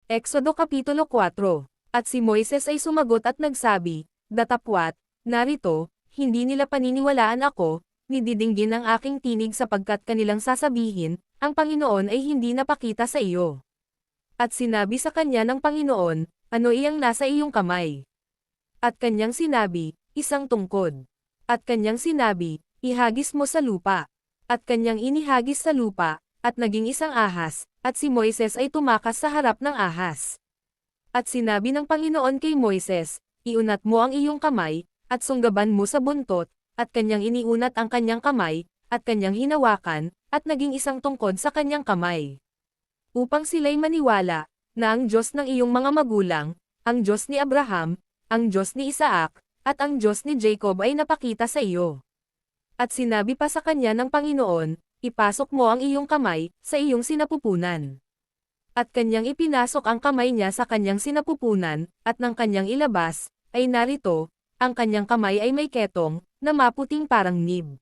Exodo Kapitulo 4. At si Moises ay sumagot at nagsabi, Datapwat, narito, hindi nila paniniwalaan ako, nididinggin ang aking tinig sapagkat kanilang sasabihin, ang Panginoon ay hindi napakita sa iyo. At sinabi sa kanya ng Panginoon, ano iyang nasa iyong kamay? At kanyang sinabi, isang tungkod. At kanyang sinabi, ihagis mo sa lupa. At kanyang inihagis sa lupa, at naging isang ahas, at si Moises ay tumakas sa harap ng ahas. At sinabi ng Panginoon kay Moises, iunat mo ang iyong kamay, at sunggaban mo sa buntot, at kanyang iniunat ang kanyang kamay, at kanyang hinawakan, at naging isang tungkod sa kanyang kamay. Upang sila'y maniwala, na ang Diyos ng iyong mga magulang, ang Diyos ni Abraham, ang Diyos ni Isaac, at ang Diyos ni Jacob ay napakita sa iyo. At sinabi pa sa kanya ng Panginoon, ipasok mo ang iyong kamay sa iyong sinapupunan. At kanyang ipinasok ang kamay niya sa kanyang sinapupunan, at nang kanyang ilabas, ay narito, ang kanyang kamay ay may ketong, na maputing parang nib.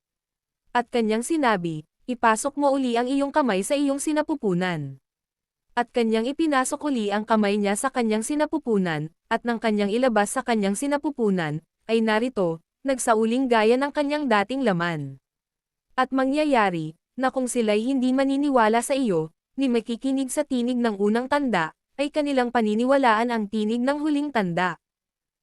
At kanyang sinabi, ipasok mo uli ang iyong kamay sa iyong sinapupunan. At kanyang ipinasok uli ang kamay niya sa kanyang sinapupunan, at nang kanyang ilabas sa kanyang sinapupunan, ay narito, nagsauling gaya ng kanyang dating laman. At mangyayari, na kung sila'y hindi maniniwala sa iyo, ni makikinig sa tinig ng unang tanda, ay kanilang paniniwalaan ang tinig ng huling tanda.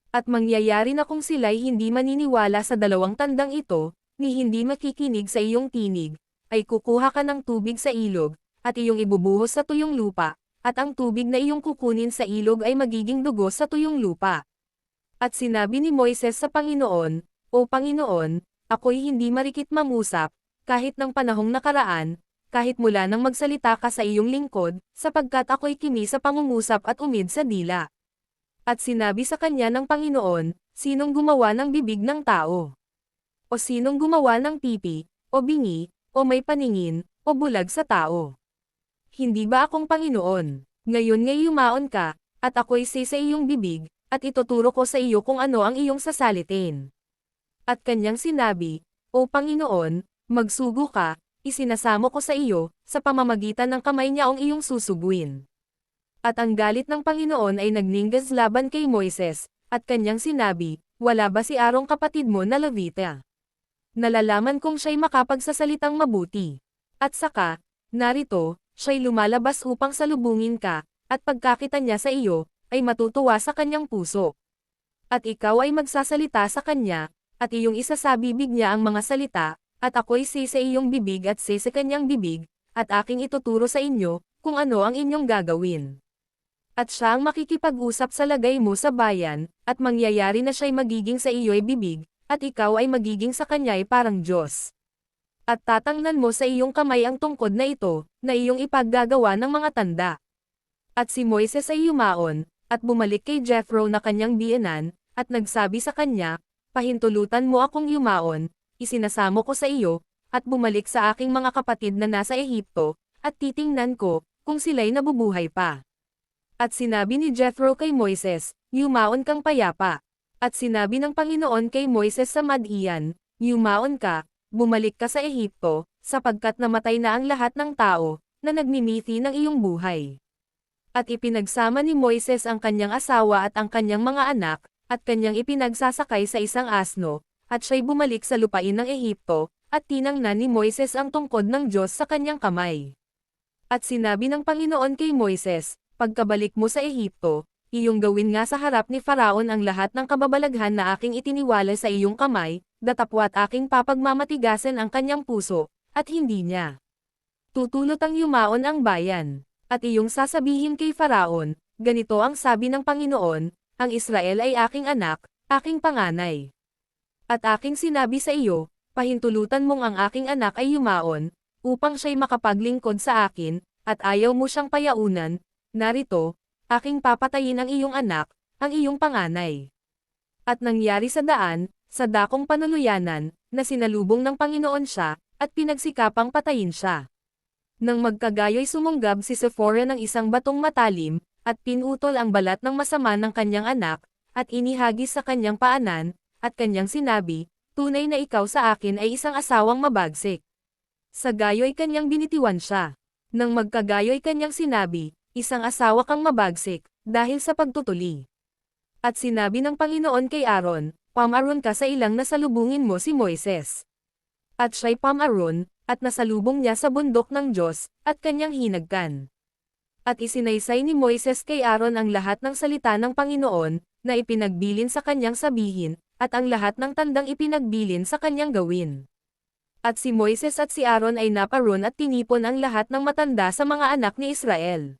At mangyayari na kung sila'y hindi maniniwala sa dalawang tandang ito, ni hindi makikinig sa iyong tinig, ay kukuha ka ng tubig sa ilog, at iyong ibubuhos sa tuyong lupa, at ang tubig na iyong kukunin sa ilog ay magiging dugo sa tuyong lupa. At sinabi ni Moises sa Panginoon, O Panginoon, ako'y hindi marikit mangusap, kahit ng panahong nakaraan, kahit mula nang magsalita ka sa iyong lingkod, sapagkat ako'y kimi sa pangungusap at umid sa dila. At sinabi sa kanya ng Panginoon, sinong gumawa ng bibig ng tao? O sinong gumawa ng pipi, o bingi, o may paningin, o bulag sa tao? Hindi ba akong Panginoon? Ngayon ngay yumaon ka, at ako'y sa iyong bibig, at ituturo ko sa iyo kung ano ang iyong sasalitin. At kanyang sinabi, O Panginoon, magsugo ka, isinasamo ko sa iyo, sa pamamagitan ng kamay niya ang iyong susuguin. At ang galit ng Panginoon ay nagningas laban kay Moises, at kanyang sinabi, wala ba si Arong kapatid mo na Levita? Nalalaman kong siya'y makapagsasalitang mabuti. At saka, narito, siya'y lumalabas upang salubungin ka, at pagkakita niya sa iyo, ay matutuwa sa kanyang puso. At ikaw ay magsasalita sa kanya, at iyong isasabibig niya ang mga salita, at ako'y sa iyong bibig at sa kanyang bibig, at aking ituturo sa inyo, kung ano ang inyong gagawin. At siya ang makikipag-usap sa lagay mo sa bayan, at mangyayari na siya'y magiging sa iyo'y bibig, at ikaw ay magiging sa kanya'y parang Diyos. At tatangnan mo sa iyong kamay ang tungkod na ito, na iyong ipaggagawa ng mga tanda. At si Moises ay yumaon, at bumalik kay Jethro na kanyang biyenan, at nagsabi sa kanya, pahintulutan mo akong yumaon, isinasamo ko sa iyo, at bumalik sa aking mga kapatid na nasa Ehipto, at titingnan ko, kung sila'y nabubuhay pa. At sinabi ni Jethro kay Moises, yumaon kang payapa. At sinabi ng Panginoon kay Moises sa Madian, yumaon ka, bumalik ka sa Ehipto, sapagkat namatay na ang lahat ng tao, na nagmimithi ng iyong buhay. At ipinagsama ni Moises ang kanyang asawa at ang kanyang mga anak, at kanyang ipinagsasakay sa isang asno, at siya'y bumalik sa lupain ng Ehipto, at tinangnan ni Moises ang tungkod ng Diyos sa kanyang kamay. At sinabi ng Panginoon kay Moises, pagkabalik mo sa Ehipto, iyong gawin nga sa harap ni Faraon ang lahat ng kababalaghan na aking itiniwala sa iyong kamay, datapwat aking papagmamatigasan ang kanyang puso, at hindi niya tutulotang yumaon ang bayan. At iyong sasabihin kay Faraon, ganito ang sabi ng Panginoon, ang Israel ay aking anak, aking panganay. At aking sinabi sa iyo, pahintulutan mong ang aking anak ay yumaon, upang siya'y makapaglingkod sa akin, at ayaw mo siyang payaunan, narito, aking papatayin ang iyong anak, ang iyong panganay. At nangyari sa daan, sa dakong panuluyanan, na sinalubong ng Panginoon siya, at pinagsikapang patayin siya. Nang magkagayo'y sumunggab si Sephora ng isang batong matalim, at pinutol ang balat ng masama ng kanyang anak, at inihagis sa kanyang paanan, at kanyang sinabi, tunay na ikaw sa akin ay isang asawang mabagsik. Sa gayo'y kanyang binitiwan siya. Nang magkagayo'y kanyang sinabi, isang asawa kang mabagsik, dahil sa pagtutuli. At sinabi ng Panginoon kay Aaron, pamaron ka sa ilang nasalubungin mo si Moises. At siya'y pamaron, at nasalubong niya sa bundok ng Diyos, at kanyang hinagkan. At isinaysay ni Moises kay Aaron ang lahat ng salita ng Panginoon, na ipinagbilin sa kanyang sabihin, at ang lahat ng tandang ipinagbilin sa kanyang gawin. At si Moises at si Aaron ay naparoon at tinipon ang lahat ng matanda sa mga anak ni Israel.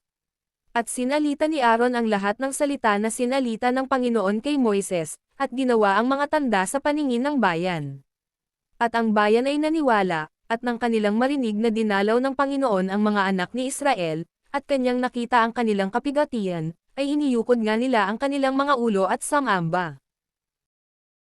At sinalita ni Aaron ang lahat ng salita na sinalita ng Panginoon kay Moises, at ginawa ang mga tanda sa paningin ng bayan. At ang bayan ay naniwala, at nang kanilang marinig na dinalaw ng Panginoon ang mga anak ni Israel, at kanyang nakita ang kanilang kapigatian, ay iniyukod nga nila ang kanilang mga ulo at samamba.